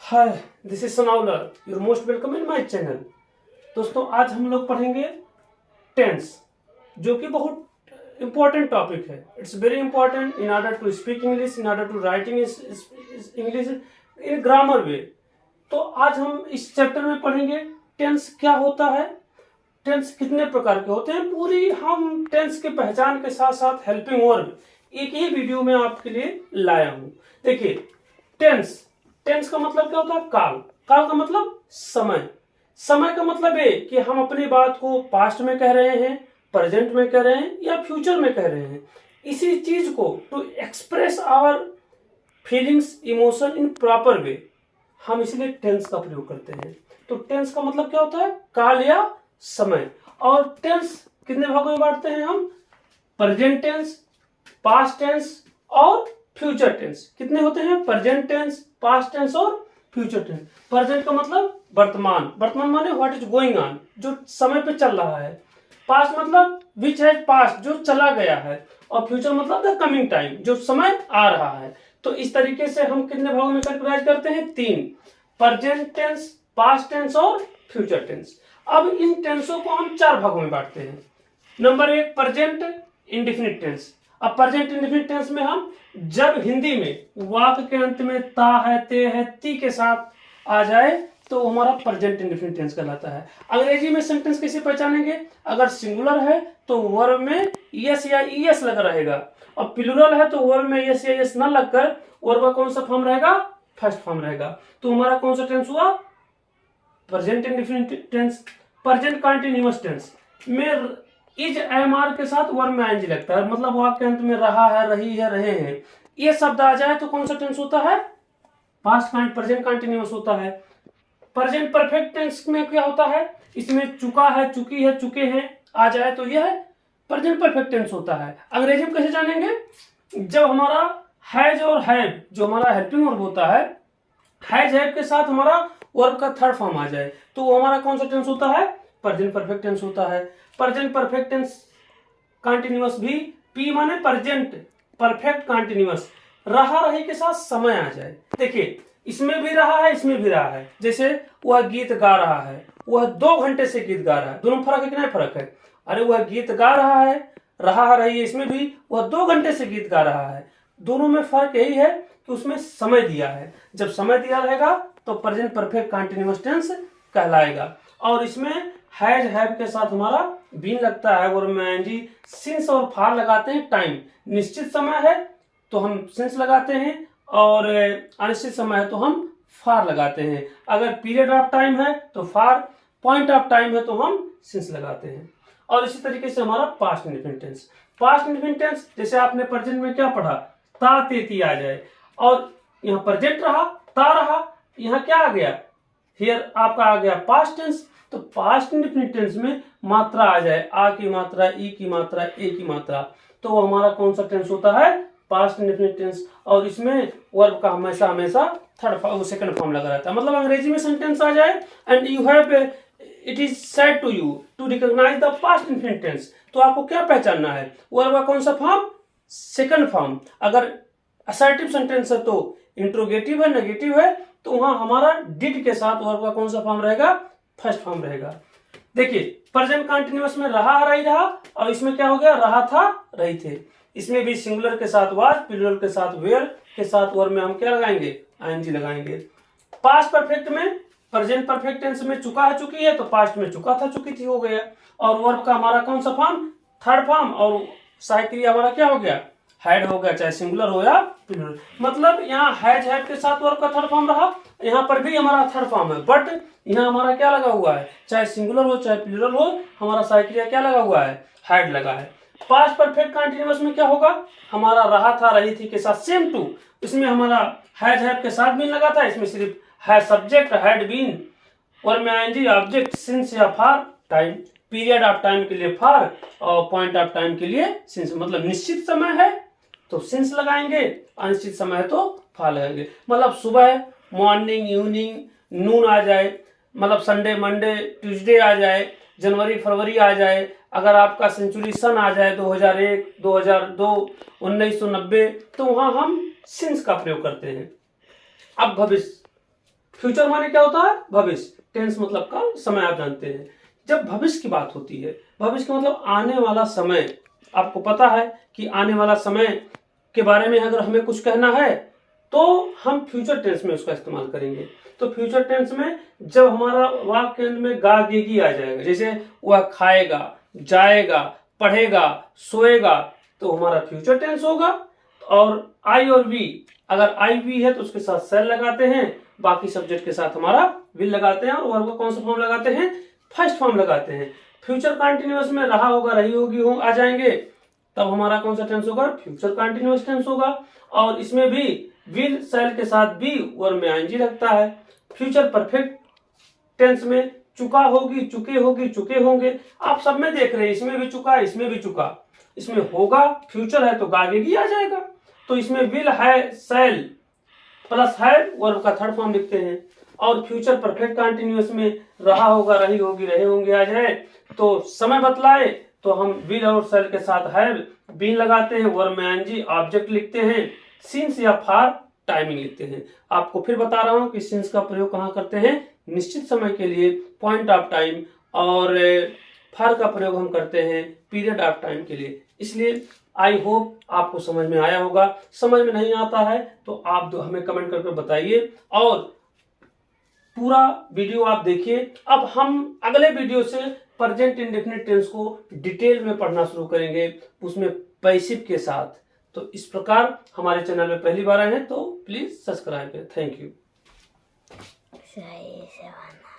Hi, this is Sanaullah, your most welcome in my channel. दोस्तों, आज हम लोग पढ़ेंगे टेंस, जो कि बहुत इंपॉर्टेंट टॉपिक है। It's very important in order to speak English, in order to writing English in grammar way. तो आज हम इस चैप्टर में पढ़ेंगे टेंस क्या होता है, टेंस कितने प्रकार के होते हैं। पूरी हम टेंस के पहचान के साथ साथ हेल्पिंग वर्ब एक ही वीडियो में आपके लिए लाया हूं। देखिए, टेंस टेंस का मतलब क्या होता है? काल। काल का मतलब समय। समय का मतलब है कि हम अपनी बात को पास्ट में कह रहे हैं, प्रेजेंट में कह रहे हैं या फ्यूचर में कह रहे हैं। इसी चीज को to express our feelings emotion in proper way, हम इसलिए टेंस का प्रयोग करते हैं। तो टेंस का मतलब क्या होता है? काल या समय। और टेंस कितने भागों में बांटते हैं हम? प्रेजेंट टेंस, पास्ट टेंस और फ्यूचर टेंस। कितने होते हैं? प्रेजेंट टेंस, पास्ट टेंस और फ्यूचर टेंस। प्रेजेंट का मतलब वर्तमान, वर्तमान माने व्हाट इज गोइंग ऑन, जो समय पे चल रहा है। पास्ट मतलब विच हैज पास्ट, जो चला गया है। और फ्यूचर मतलब द कमिंग टाइम, जो समय आ रहा है। तो इस तरीके से हम कितने भागों में कैटेगराइज करते हैं? 3, प्रेजेंट टेंस, पास्ट टेंस और फ्यूचर टेंस। अब इन टेंसों को हम 4 भागों में बांटते हैं। Number 1, present indefinite tense. अब प्रेजेंट इंडेफिनिट टेंस में हम जब हिंदी में वाक्य के अंत में ता है, ते है, ती के साथ आ जाए तो हमारा प्रेजेंट इंडेफिनिट टेंस कहलाता है। अंग्रेजी में सेंटेंस कैसे पहचानेंगे? अगर सिंगुलर है तो वर्ब में यस या ईएस लगा रहेगा, और प्लूरल है तो वर्ब में यस या एस न लगकर वर्ब का कौन सा फॉर्म रहेगा? फर्स्ट फॉर्म रहेगा। तो हमारा कौन सा टेंस हुआ? Present indefinite tense. Present continuous tense में इज एम आर के साथ वर्ब में आईएनजी लगता है, मतलब वाक्य के अंत में रहा है, रही है, रहे हैं ये शब्द आ जाए तो कौन सा टेंस होता है? प्रेजेंट कंटीन्यूअस होता है। प्रेजेंट परफेक्ट टेंस में क्या होता है? इसमें चुका है, चुकी है, चुके हैं आ जाए तो यह प्रेजेंट परफेक्ट टेंस होता है। अंग्रेजी में कैसे जानेंगे? जब हमारा हैज और हैव, जो हमारा हेल्पिंग वर्ब होता है, हैज हैव के साथ हमारा वर्ब का थर्ड फॉर्म आ जाए तो वो हमारा कौन सा टेंस होता है? प्रेजेंट परफेक्ट टेंस होता है। प्रेजेंट परफेक्ट टेंस कंटीन्यूअस भी, पी माने प्रेजेंट परफेक्ट कंटीन्यूअस, रहा रही के साथ समय आ जाए। देखिए, इसमें भी रहा है, इसमें भी रहा है। जैसे वह गीत गा रहा है, वह 2 घंटे से गीत गा रहा है। दोनों फर्क है कि नहीं? फर्क है। अरे वह गीत गा रहा है, रहा रही है, इसमें भी वह 2 घंटे से गीत गा रहा है। दोनों में फर्क यही है कि उसमें समय दिया है। जब समय दिया रहेगा तो प्रेजेंट परफेक्ट कंटीन्यूअस टेंस कहलाएगा। और इसमें हैज हैव के साथ हमारा बीन लगता है, और में जी सिंस और फार लगाते हैं। टाइम निश्चित समय है तो हम सिंस लगाते हैं, और अनिश्चित समय है तो हम फार लगाते हैं। अगर पीरियड ऑफ टाइम है तो फार, पॉइंट ऑफ टाइम है तो हम सिंस लगाते हैं। और इसी तरीके से हमारा past indefinite tense. Past indefinite tense जैसे आपने प्रेजेंट में क्या पढ़ा? ता, ते, ती आ जाए, और यहाँ प्रेजेंट रहा, ता रहा, यहाँ क्या आ गया? हियर आपका आ गया पास्ट टेंस। तो पास्ट इंडेफिनिट टेंस में मात्रा आ जाए, आ की मात्रा, ई की मात्रा, ए की मात्रा, तो वो हमारा कौन सा टेंस होता है? Past indefinite tense. और इसमें वर्ब का हमेशा हमेशा थर्ड फॉर्म, सेकंड फॉर्म लगा रहता है। मतलब अंग्रेजी में सेंटेंस आ जाए and you have, it is said to you to recognise the past indefinite tense, तो आपको क्या पहचानना है? वर्ब का कौन सा फॉर्म? Second form. अगर असर्टिव सेंटेंस है तो इंट्रोगेटिव है, नेगेटिव है, तो वहां हमारा डिड के साथ वर्ब का कौन सा फॉर्म रहेगा? फर्स्ट फॉर्म रहेगा। देखिए, प्रेजेंट कंटीन्यूअस में रहा, रही, रहा, और इसमें क्या हो गया? रहा था, रही थे। इसमें भी सिंगुलर के साथ वाज, प्लूरल के साथ वेयर के साथ वर्ब में हम क्या लगाएंगे? आईएनजी लगाएंगे। पास्ट परफेक्ट में प्रेजेंट परफेक्ट टेंस में चुका है, चुकी है, तो पास्ट में चुका था, चुकी थी हो गया। और वर्ब का हमारा कौन सा फॉर्म? Third form. और सहायक क्रिया हमारा क्या हो गया? हैड हो गया, चाहे सिंगुलर हो या प्लूरल। मतलब यहाँ हैज हैव के साथ वर्ब का थर्ड फॉर्म रहा, यहाँ पर भी हमारा थर्ड फॉर्म है, बट यहाँ हमारा क्या लगा हुआ है? चाहे सिंगुलर हो चाहे प्लूरल हो, हमारा सहायक क्रिया क्या लगा हुआ है? हैड लगा है। पास्ट परफेक्ट कंटीन्यूअस में क्या होगा? हमारा रहा था, रही थी के साथ सेम टू, इसमें हमारा हैज हैव के साथ बीन लगा था, इसमें सिर्फ है सब्जेक्ट हैड बीन, और में आईएनजी ऑब्जेक्ट सिंस या for time, period of time के लिए फॉर और पॉइंट ऑफ टाइम के लिए सिंस। मतलब निश्चित समय है तो सिंस लगाएंगे, अनिश्चित समय है तो फॉर लगाएंगे। मतलब सुबह, मॉर्निंग, इवनिंग, नून आ जाए, मतलब संडे, मंडे, ट्यूसडे आ जाए, जनवरी, फरवरी आ जाए, अगर आपका सेंचुरी सन आ जाए 2001, 2002, 1990, तो वहां हम सिंस का प्रयोग करते हैं। अब भविष्य, फ्यूचर माने क्या होता है? भविष्य। टेंस मतलब काल, समय आप जानते हैं। जब भविष्य की बात होती है, भविष्य का मतलब आने वाला समय। आपको पता है कि आने वाला समय के बारे में अगर हमें कुछ कहना है तो हम फ्यूचर टेंस में उसका इस्तेमाल करेंगे। तो फ्यूचर टेंस में जब हमारा वाक्य के अंत में गा गेगी आ जाएगा, जैसे वह खाएगा, जाएगा, पढ़ेगा, सोएगा, तो हमारा फ्यूचर टेंस होगा। और आई और वी, अगर आई वी है तो उसके साथ सेल लगाते हैं, बाकी सब्जेक्ट के साथ हमारा विल लगाते हैं, और वर्ब का कौन सा फॉर्म लगाते हैं? फर्स्ट फॉर्म लगाते हैं। फ्यूचर कंटिन्यूअस में रहा होगा, रही होगी, हो आ जाएंगे, तब हमारा कौन सा टेंस होगा? फ्यूचर कंटिन्यूअस टेंस होगा। और इसमें भी विल सेल के साथ भी वर्ब में आईएनजी लगता है। फ्यूचर परफेक्ट टेंस में चुका होगी, चुके होगी, चुके होंगे, आप सब में देख रहे हैं, इसमें भी चुका, इसमें भी चुका। इसमें होगा, फ्यूचर है तो गागेगी आ जाएगा। तो इसमें विल है, सेल प्लस है, वर्ब का थर्ड फॉर्म लिखते हैं। और फ्यूचर परफेक्ट कंटिन्यूअस में रहा होगा, रही होगी, रहे होंगे आ जाए, तो समय बतलाए तो हम विल और सेल के साथ है बीन लगाते हैं, वर्ब में आईएनजी, ऑब्जेक्ट लिखते हैं, सिंस या फॉर टाइमिंग लिखते हैं। आपको फिर बता रहा हूं कि सिंस का प्रयोग कहां करते हैं? निश्चित समय के लिए, पॉइंट ऑफ टाइम, और फॉर का प्रयोग हम करते हैं पीरियड ऑफ टाइम के लिए। इसलिए आई होप आपको समझ में आया होगा। समझ में नहीं आता है तो आप हमें कमेंट करके बताइए, और पूरा वीडियो आप देखिए। अब हम अगले वीडियो से प्रेजेंट इंडेफिनिट टेंस को डिटेल में पढ़ना शुरू करेंगे, उसमें पैसिव के साथ। तो इस प्रकार हमारे चैनल में पहली बार आए हैं तो प्लीज सब्सक्राइब करें। Thank you.